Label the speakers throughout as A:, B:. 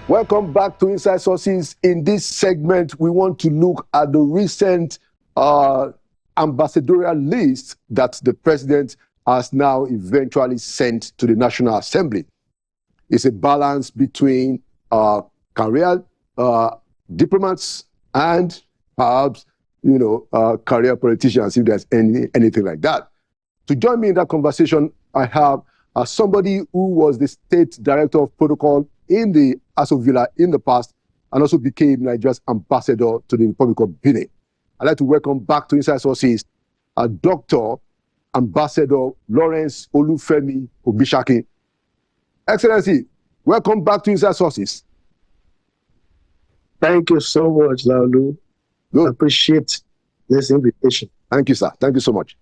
A: Welcome back to Inside Sources. In this segment, we want to look at the recent ambassadorial list that the president has now eventually sent to the National Assembly. It's a balance between career diplomats and perhaps, career politicians, if there's anything like that. To join me in that conversation, I have somebody who was the State Director of Protocol in the Aso Villa in the past and also became Nigeria's ambassador to the Republic of Benin. I'd like to welcome back to Inside Sources Dr. Ambassador Lawrence Olufemi Obisakin. Excellency, welcome back to Inside Sources.
B: Thank you so much, Laulu. I appreciate this invitation.
A: Thank you, sir. Thank you so much.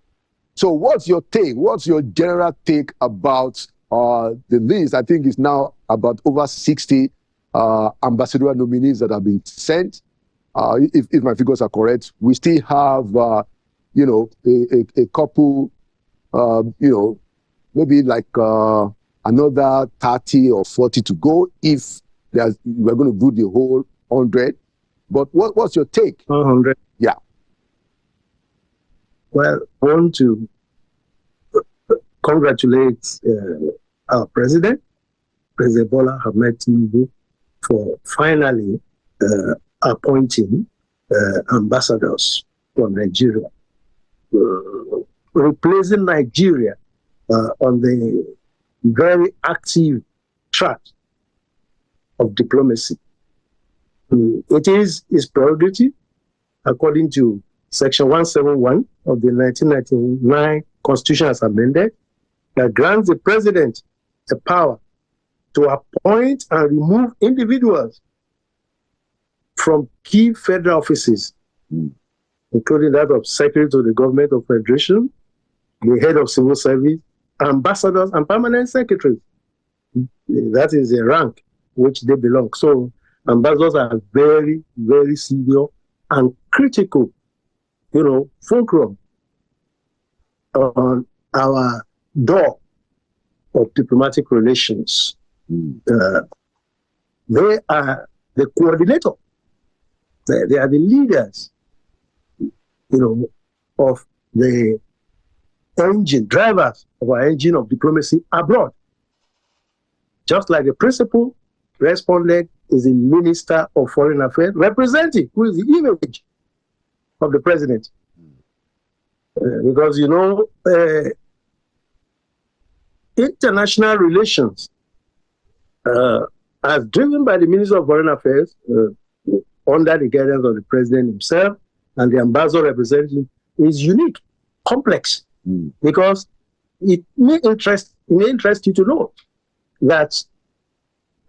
A: So what's your take? What's your general take about the list? I think it's now about over 60 ambassadorial nominees that have been sent. If my figures are correct, we still have, a couple, maybe like another 30 or 40 to go if we're going to do the whole 100. But what's your take?
B: 100.
A: Yeah.
B: Well, I want to congratulate our president, President Bola Ahmed Tinubu, for finally appointing ambassadors for Nigeria, replacing Nigeria on the very active track of diplomacy. It is his prerogative, according to Section 171 of the 1999 Constitution as amended, that grants the president the power to appoint and remove individuals from key federal offices, including that of Secretary to the Government of Federation, the head of civil service, ambassadors, and permanent secretaries. That is a rank which they belong. So ambassadors are very, very senior and critical, fulcrum on our door of diplomatic relations. They are the coordinator. They are the leaders, of the drivers of our engine of diplomacy abroad. Just like the principal respondent is the Minister of Foreign Affairs, representing who is the image of the president. Because, international relations, as driven by the Minister of Foreign Affairs, under the guidance of the president himself and the ambassador representative, is unique, complex, because it may interest you to know that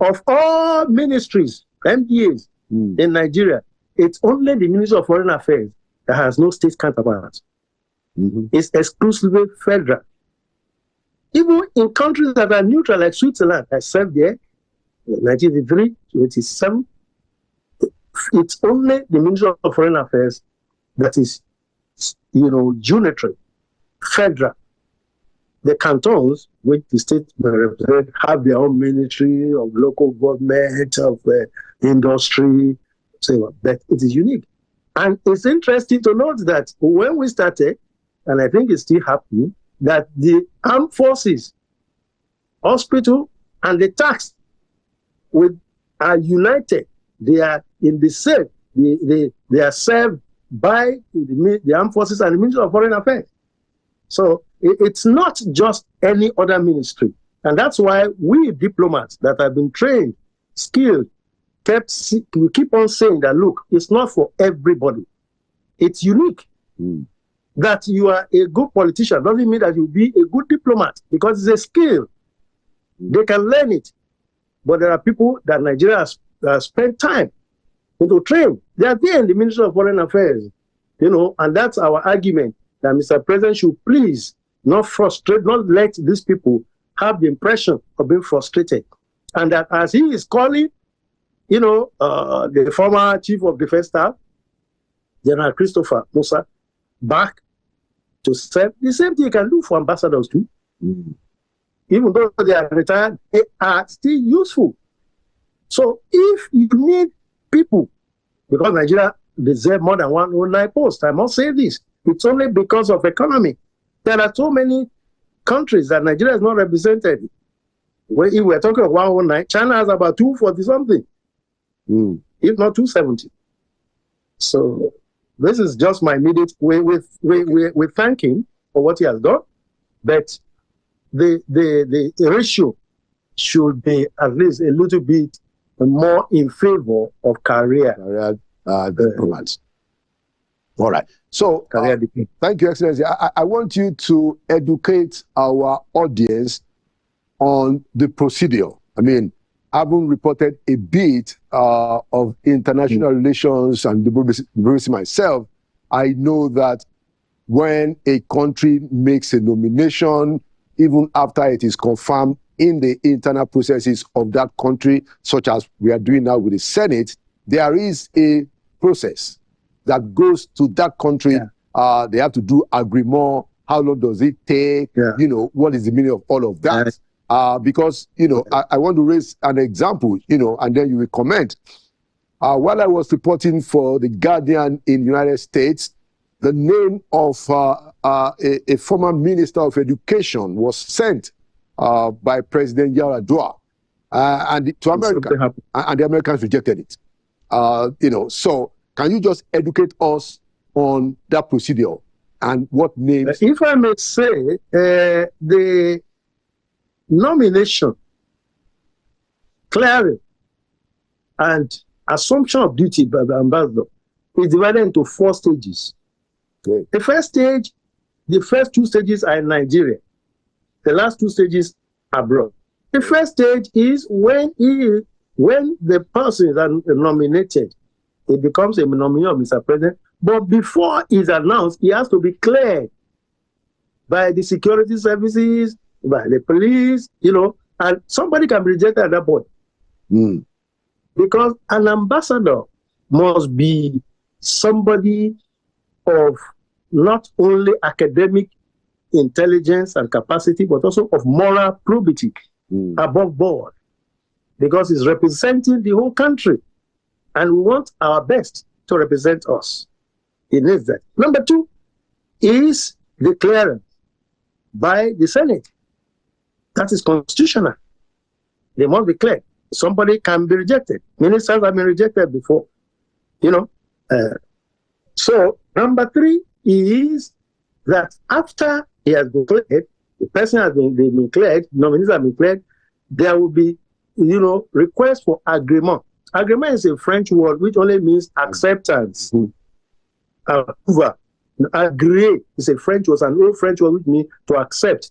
B: of all ministries, MDAs in Nigeria, it's only the Minister of Foreign Affairs that has no state counterpart. It's exclusively federal. Even in countries that are neutral, like Switzerland, I served there in 1983 to 1987, it's only the Ministry of Foreign Affairs that is, unitary, federal. The cantons, which the state represent, have their own ministry of local government, of industry, but it is unique. And it's interesting to note that when we started, and I think it's still happening, that the armed forces, hospital, and the tax are united. They are in the same. They are served by the armed forces and the Ministry of Foreign Affairs. So it's not just any other ministry. And that's why we diplomats that have been trained, skilled, we keep on saying that, look, it's not for everybody. It's unique. That you are a good politician doesn't mean that you'll be a good diplomat, because it's a skill. They can learn it. But there are people that Nigeria has spent time to train. They are there in the Ministry of Foreign Affairs, and that's our argument, that Mr. President should please not let these people have the impression of being frustrated. And that as he is calling, the former Chief of Defense Staff, General Christopher Musa, back to serve, the same thing you can do for ambassadors too. Even though they are retired, they are still useful. So if you need people, because Nigeria deserves more than 109 posts, I must say this, it's only because of economy. There are so many countries that Nigeria is not represented. If we're talking of 109, China has about 240 something, if not 270. So this is just my immediate way. We thank him for what he has done, but the ratio should be at least a little bit more in favor of career diplomats.
A: All right. So, thank you, Excellency. I want you to educate our audience on the procedure. I mean, having reported a bit of international relations and diplomacy myself, I know that when a country makes a nomination, even after it is confirmed in the internal processes of that country, such as we are doing now with the Senate, there is a process that goes to that country. They have to do agreement. How long does it take? You know, what is the meaning of all of that? Because, you know, I want to raise an example, you know, and then you will comment. While I was reporting for The Guardian in the United States, the name of a former Minister of Education was sent by President Yar'Adua, and to America, and the Americans rejected it. You know, so can you just educate us on that procedure and what names?
B: If I may say, the nomination, clearing, and assumption of duty by the ambassador is divided into 4 stages. The first stage, the first 2 stages are in Nigeria. The last 2 stages abroad. The first stage is when the person is nominated, it becomes a nominee of Mr. President. But before he's announced, he has to be cleared by the security services, by the police, you know, and somebody can be rejected at that point. Because an ambassador must be somebody of not only academic intelligence and capacity, but also of moral probity above board, because he's representing the whole country, and we want our best to represent us. He needs that. Number 2 is the clearance by the Senate. That is constitutional. They must be cleared. Somebody can be rejected. Ministers have been rejected before, you know. So number 3 is that after he has been cleared, the person has been cleared, nominees have been cleared, there will be, you know, request for agreement. Agreement is a French word which only means acceptance. Approval. Agree is a French word, an old French word which means to accept.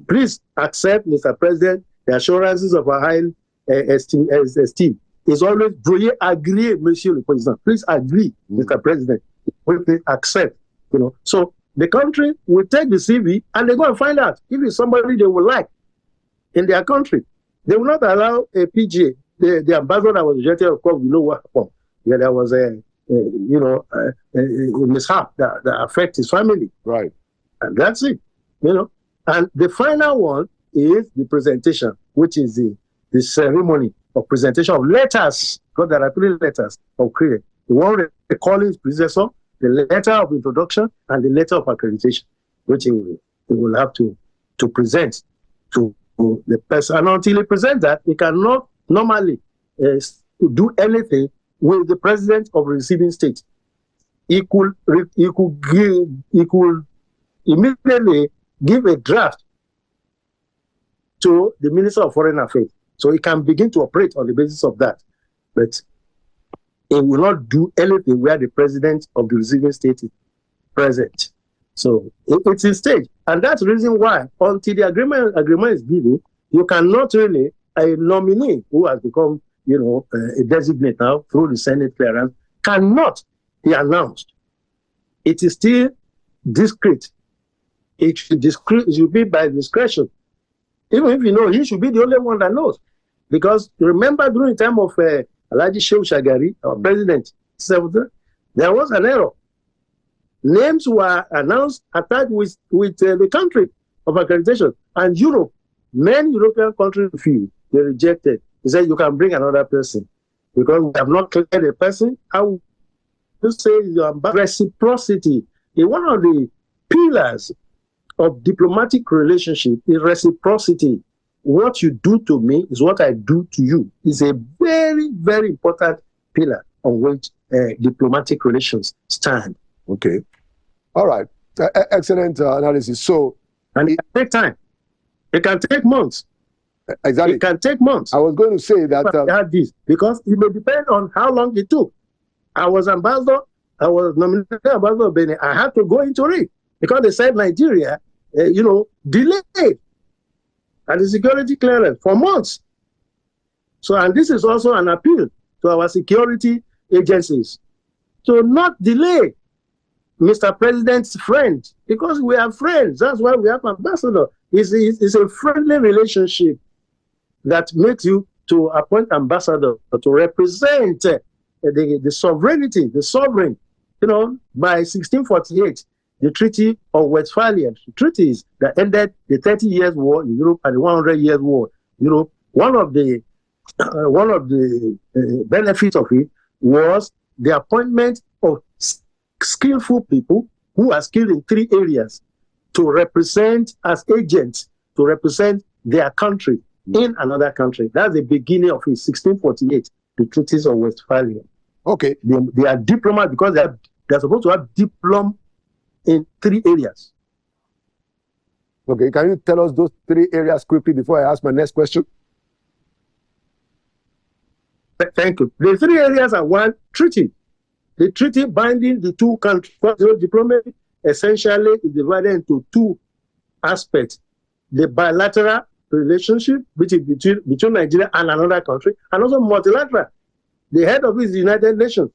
B: Please accept, Mr. President, the assurances of our high esteem. Is always brouillé agree, Monsieur le Président. Please agree, Mr. President. Please accept. You know, so the country will take the CV and they go and find out if it's somebody they would like in their country. They will not allow a PGA, the ambassador that was rejected. Of course, we know what happened. Yeah, there was a mishap that affected his family.
A: Right.
B: And that's it. You know. And the final one is the presentation, which is the ceremony of presentation of letters, because there are 3 letters of credit. The one recalling his predecessor, the letter of introduction, and the letter of accreditation, which he will have to present to the person. And until he presents that, he cannot normally do anything with the president of the receiving state. He could immediately give a draft to the Minister of Foreign Affairs. So he can begin to operate on the basis of that. But he will not do anything where the president of the receiving state is present. So it's in stage. And that's the reason why, until the agreement is given, you cannot really, a nominee who has become, you know, a designate now through the Senate clearance, cannot be announced. It is still discreet. It should be by discretion. Even if you know, he should be the only one that knows. Because remember, during the time of Alhaji Shehu Shagari, our president, there was an error. Names were announced attached with the country of accreditation. And Europe, many European countries refused. They rejected. He said, you can bring another person because we have not cleared a person. How you say your reciprocity is one of the pillars of diplomatic relationship is reciprocity. What you do to me is what I do to you. It's a very, very important pillar on which diplomatic relations stand.
A: Okay. All right. Excellent analysis. So,
B: and it can take time. It can take months.
A: Exactly.
B: It can take months.
A: I was going to say that
B: I had this because it may depend on how long it took. I was ambassador. I was nominated ambassador of Benin. I had to go into it because they said Nigeria, delayed at the security clearance for months. So, and this is also an appeal to our security agencies to not delay Mr. President's friend, because we are friends. That's why we have ambassador. It's a friendly relationship that makes you to appoint ambassador to represent the sovereignty, the sovereign. By 1648, the Treaty of Westphalia, treaties that ended the 30 years war in Europe and the 100 years war in Europe. One of the benefits of it was the appointment of skillful people who are skilled in 3 areas to represent as agents, to represent their country in another country. That's the beginning of it, 1648, the treaties of Westphalia.
A: Okay.
B: They are diplomats because they're supposed to have diploma in 3 areas.
A: Okay, can you tell us those 3 areas quickly before I ask my next question?
B: Thank you. The 3 areas are: 1, treaty. The treaty binding the 2 countries. Diplomacy essentially is divided into 2 aspects: the bilateral relationship between Nigeria and another country, and also multilateral. The head of it is the United Nations.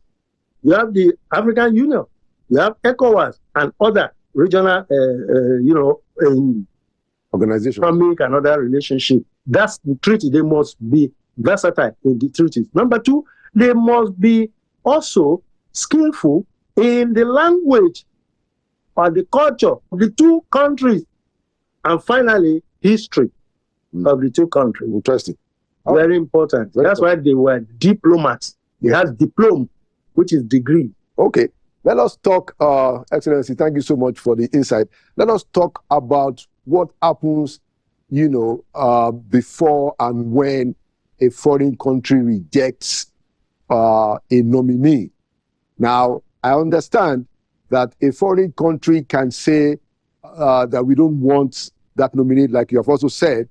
B: You have the African Union. You have ECOWAS and other regional,
A: organizations,
B: economic and other relationship. That's the treaty. They must be versatile in the treaties. Number 2, they must be also skillful in the language or the culture of the 2 countries. And finally, history of the 2 countries.
A: Interesting.
B: Very important. That's why they were diplomats. They had diploma, which is degree.
A: Okay. Let us talk, Excellency, thank you so much for the insight. Let us talk about what happens, before and when a foreign country rejects a nominee. Now, I understand that a foreign country can say that we don't want that nominee, like you have also said.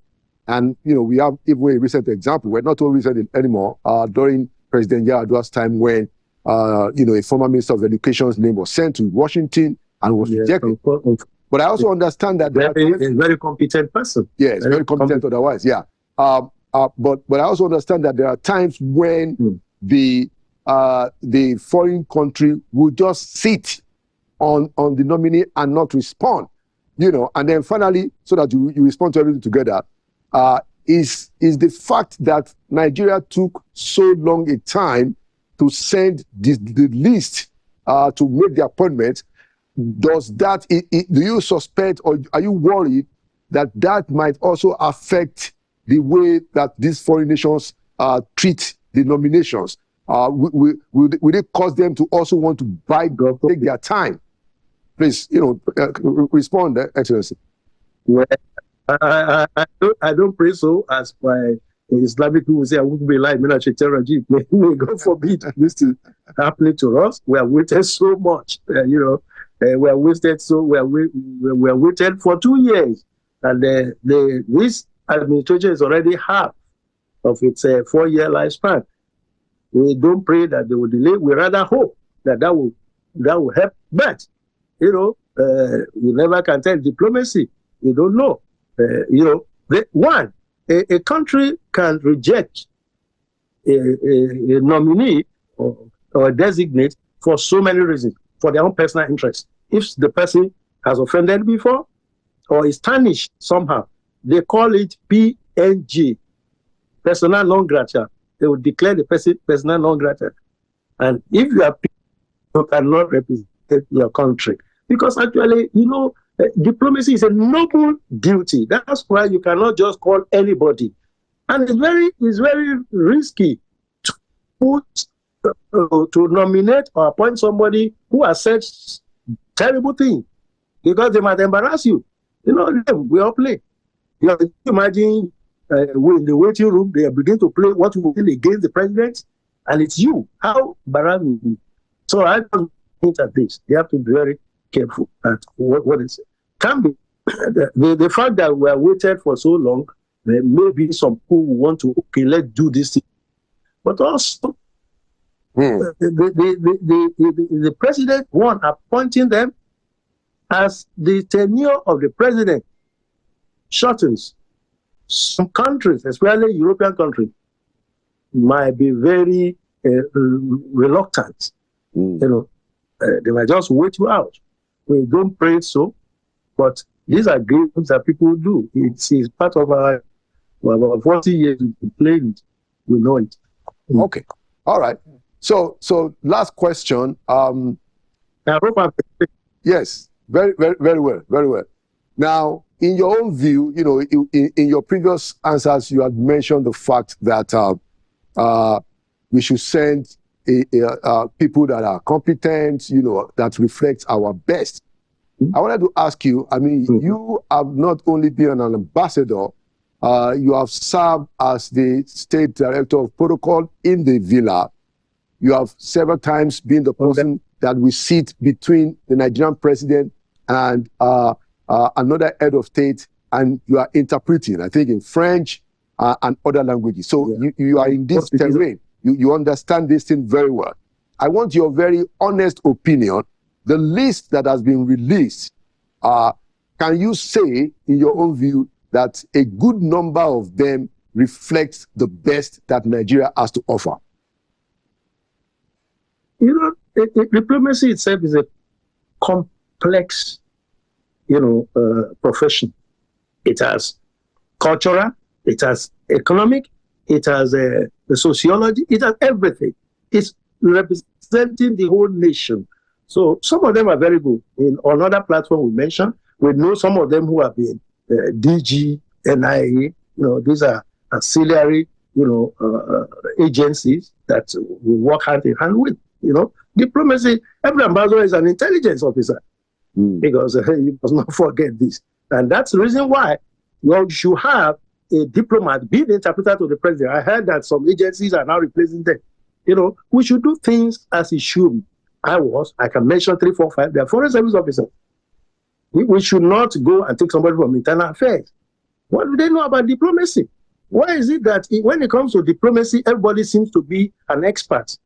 A: And, we have even a recent example. We're not so recent anymore, during President Yar'Adua's time when, a former Minister of Education's name was sent to Washington and was rejected. But I also understand that
B: a very competent person.
A: Yes, very competent otherwise, yeah. But I also understand that there are times when the foreign country will just sit on the nominee and not respond, and then finally, so that you respond to everything together, is the fact that Nigeria took so long a time to send the list to make the appointment. Does that, do you suspect or are you worried that might also affect the way that these foreign nations treat the nominations? Will it cause them to also want to take their time? Please, respond, Excellency.
B: Well, I don't pray so, as my Islamic people say, I wouldn't be like Rajib. May God forbid this is happening to us. We have waited so much, we are wasted. So we are waited for 2 years, and this administration is already half of its 4-year lifespan. We don't pray that they will delay. We rather hope that will help. But you never can tell. Diplomacy, you don't know. A country can reject a nominee or designate for so many reasons, for their own personal interest. If the person has offended before or is tarnished somehow, they call it PNG, persona non grata. They will declare the person persona non grata. And if you are, you cannot represent your country. Because actually, diplomacy is a noble duty. That's why you cannot just call anybody And it's very risky to put, to nominate or appoint somebody who has said terrible things, because they might embarrass you. You know, we all play. You know, imagine in the waiting room, they begin to play what will be against the president, and it's you. How embarrassing. So I don't think at this. They have to be very careful at what is it. Can be the fact that we are waited for so long. There may be some who want to, okay, let's do this thing. But also, the president, one, appointing them as the tenure of the president shortens. Some countries, especially European countries, might be very reluctant. You know, they might just wait you out. We don't pray so, but these are games that people do. It's part of our 40 years we played it. We know it.
A: Okay. All right. So last question. Yes. Very well. Now, in your own view, you know, in your previous answers, you had mentioned the fact that we should send people that are competent, you know, that reflect our best. I wanted to ask you, I mean, you have not only been an ambassador, you have served as the state director of protocol in the villa. You have several times been the person that will sit between the Nigerian president and another head of state, and you are interpreting, I think, in French and other languages. So you are in this terrain. You understand this thing very well. I want your very honest opinion. The list that has been released, can you say, in your own view, that a good number of them reflects the best that Nigeria has to offer?
B: You know, diplomacy itself is a complex, you know, profession. It has cultural, it has economic, it has sociology, it has everything. It's representing the whole nation. So some of them are very good. On other platform we mentioned, we know some of them who have been DG, NIA, you know, these are auxiliary, you know, agencies that we work hand in hand with. You know, diplomacy, every ambassador is an intelligence officer, because you must not forget this. And that's the reason why you should have a diplomat be the interpreter to the president. I heard that some agencies are now replacing them. You know, we should do things as it should be. I can mention 3, 4, 5, they are foreign service officers. We should not go and take somebody from internal affairs. What do they know about diplomacy? Why is it that when it comes to diplomacy, everybody seems to be an expert?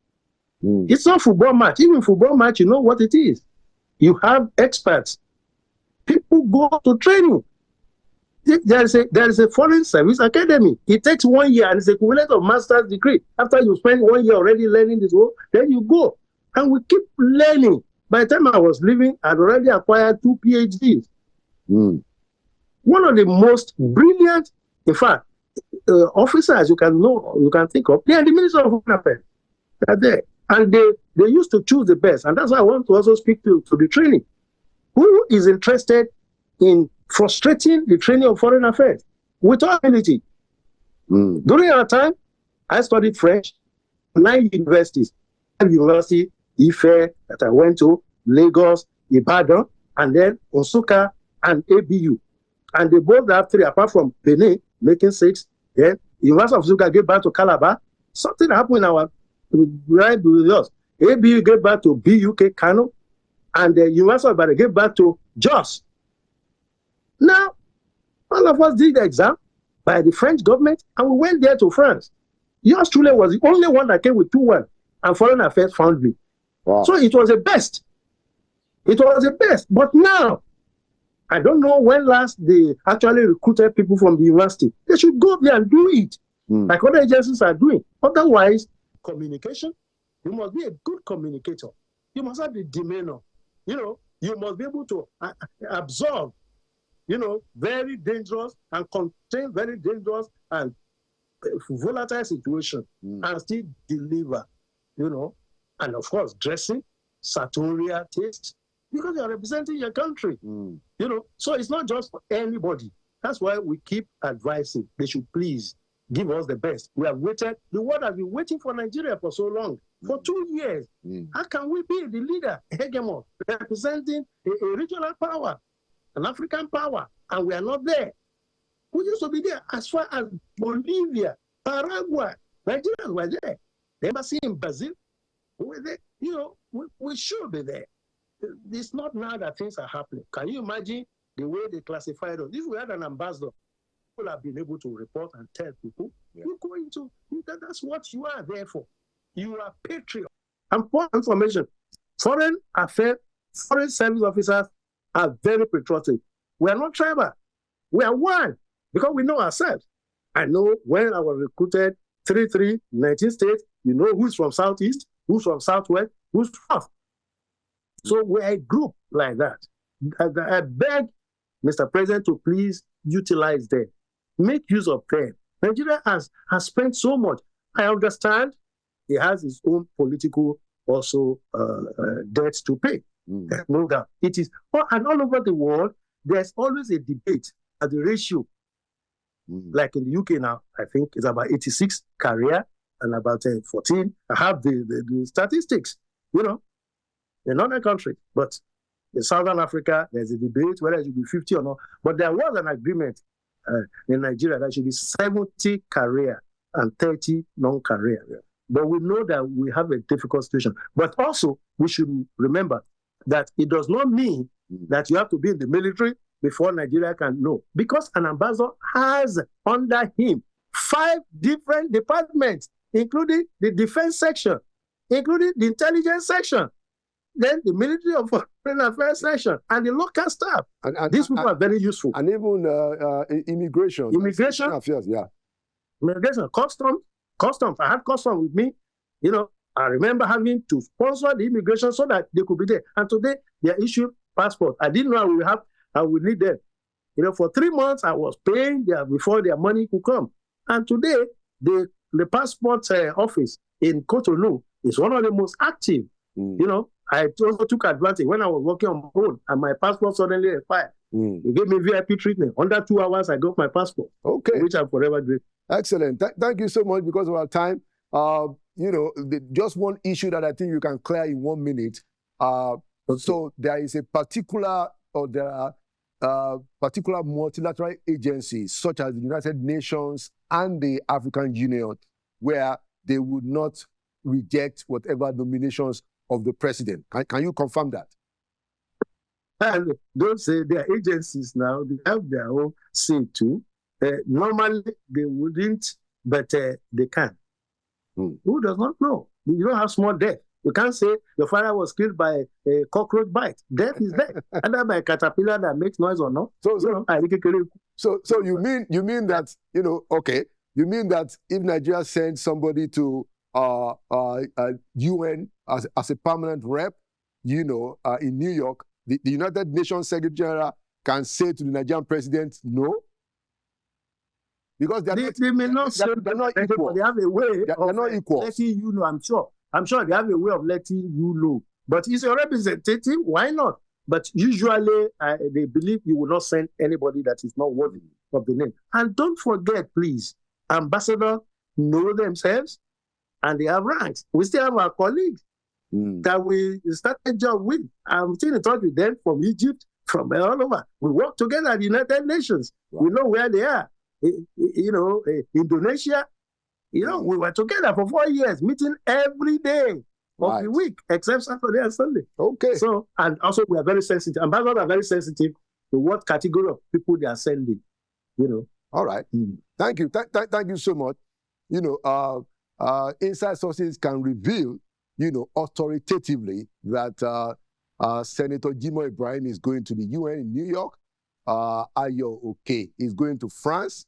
B: It's not football match. Even football match, you know what it is. You have experts. People go to training. There is a foreign service academy. It takes 1 year and it's equivalent of master's degree. After you spend 1 year already learning this work, then you go. And we keep learning. By the time I was leaving, I'd already acquired 2 PhDs. One of the most brilliant, in fact, officers you can think of, they are the Minister of Foreign Affairs. They're there. And they used to choose the best. And that's why I want to also speak to the training. Who is interested in frustrating the training of foreign affairs with all ability? During our time, I studied French, 9 universities. University, Ife, that I went to, Lagos, Ibadan, and then Osaka and ABU. And they both have 3, apart from Benin, making 6. Then University of Osaka gave back to Calabar. Something happened in our right with us. ABU gave back to BUK Kano, and the University of Ibadan gave back to Jos. Now, all of us did the exam by the French government, and we went there to France. Yours truly was the only one that came with 2-1, and Foreign Affairs found me. Wow. So it was the best. It was the best. But now, I don't know when last they actually recruited people from the university. They should go there and do it, like other agencies are doing. Otherwise, communication, you must be a good communicator. You must have the demeanor. You know, you must be able to absorb, you know, very dangerous and contain very dangerous and volatile situation and still deliver, you know. And of course, dressing, sartorial taste, because you are representing your country, you know. So it's not just for anybody. That's why we keep advising they should please give us the best. We have waited. The world has been waiting for Nigeria for so long, for 2 years. How can we be the leader, hegemon, representing a regional power, an African power, and we are not there? We used to be there as far as Bolivia, Paraguay, Nigerians were there. The embassy in Brazil, we were there. You know, we should be there. It's not now that things are happening. Can you imagine the way they classified us? If we had an ambassador, people have been able to report and tell people, you go into, that's what you are there for. You are patriot. And for information, foreign affairs, foreign service officers are very patriotic. We are not tribal. We are one because we know ourselves. I know when I was recruited, 19 states, you know who's from Southeast, who's from Southwest, who's South. So we're a group like that. I beg Mr. President to please utilize them. Make use of them. Nigeria has spent so much. I understand it has its own political also debts to pay. No doubt. It is, and all over the world, there's always a debate at the ratio. Like in the UK now, I think it's about 86 career and about 14. I have the statistics, you know, in other countries. But in Southern Africa, there's a debate whether it should be 50 or not. But there was an agreement in Nigeria that should be 70 career and 30 non-career. But we know that we have a difficult situation. But also, we should remember that it does not mean that you have to be in the military before Nigeria can know. Because an ambassador has under him 5 different departments, including the defense section, including the intelligence section, then the military of foreign affairs section, and the local staff. And these people are very useful.
A: And even immigration.
B: Immigration
A: affairs, yeah.
B: Immigration, customs. I had customs with me. You know, I remember having to sponsor the immigration so that they could be there. And today, they are issued passport. I didn't know I would need them. You know, for 3 months, I was paying before their money could come. And today, the passport office in Cotonou is one of the most active. You know, I also took advantage when I was working on my own and my passport suddenly expired. They gave me VIP treatment. Under 2 hours, I got my passport. Okay. Which I'm forever grateful.
A: Excellent. Thank you so much because of our time. You know, just one issue that I think you can clear in 1 minute. So there is a particular, or there are particular multilateral agencies such as the United Nations and the African Union where they would not reject whatever nominations of the president. Can you confirm that?
B: And don't say they are agencies now. They have their own say too. Normally, they wouldn't, but they can. Who does not know? You don't have small death. You can't say your father was killed by a cockroach bite. Death is death. Either by a caterpillar that makes noise or not. So
A: you mean that, you know, okay, you mean that if Nigeria sends somebody to UN as a permanent rep, you know, in New York, the United Nations Secretary General can say to the Nigerian president, no? Because
B: they may not say
A: they're not equal.
B: They have a way
A: they're not equal.
B: Letting you know, I'm sure they have a way of letting you know. But he's a representative, why not? But usually they believe you will not send anybody that is not worthy of the name. And don't forget, please, ambassadors know themselves and they have ranks. We still have our colleagues that we started a job with. I'm still in touch with them from Egypt, from all over. We work together at the United Nations. Wow. We know where they are. You know, Indonesia, you know, we were together for 4 years, meeting every day of the week, except Saturday and Sunday. Okay. So, and also we are very sensitive. Ambassadors are very sensitive to what category of people they are sending, you know. All right.
A: Thank you. Thank you so much. You know, inside sources can reveal, you know, authoritatively that Senator Jimoh Ibrahim is going to the UN in New York. Ayo Oke is going to France.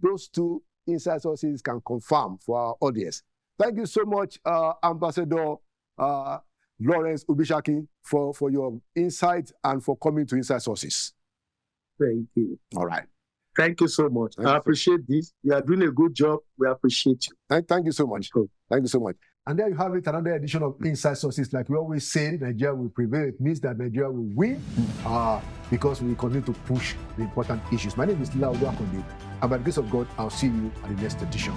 A: Those two inside sources can confirm for our audience. Thank you so much, Ambassador Lawrence Obisakin, for your insight and for coming to Inside Sources.
B: Thank you.
A: All right.
B: Thank you so much. I appreciate this. You are doing a good job. We appreciate you.
A: Thank you so much. Cool. Thank you so much. And there you have it, another edition of Inside Sources. Like we always say, Nigeria will prevail. It means that Nigeria will win because we continue to push the important issues. My name is Tila Oduakonde. And by the grace of God, I'll see you at the next edition.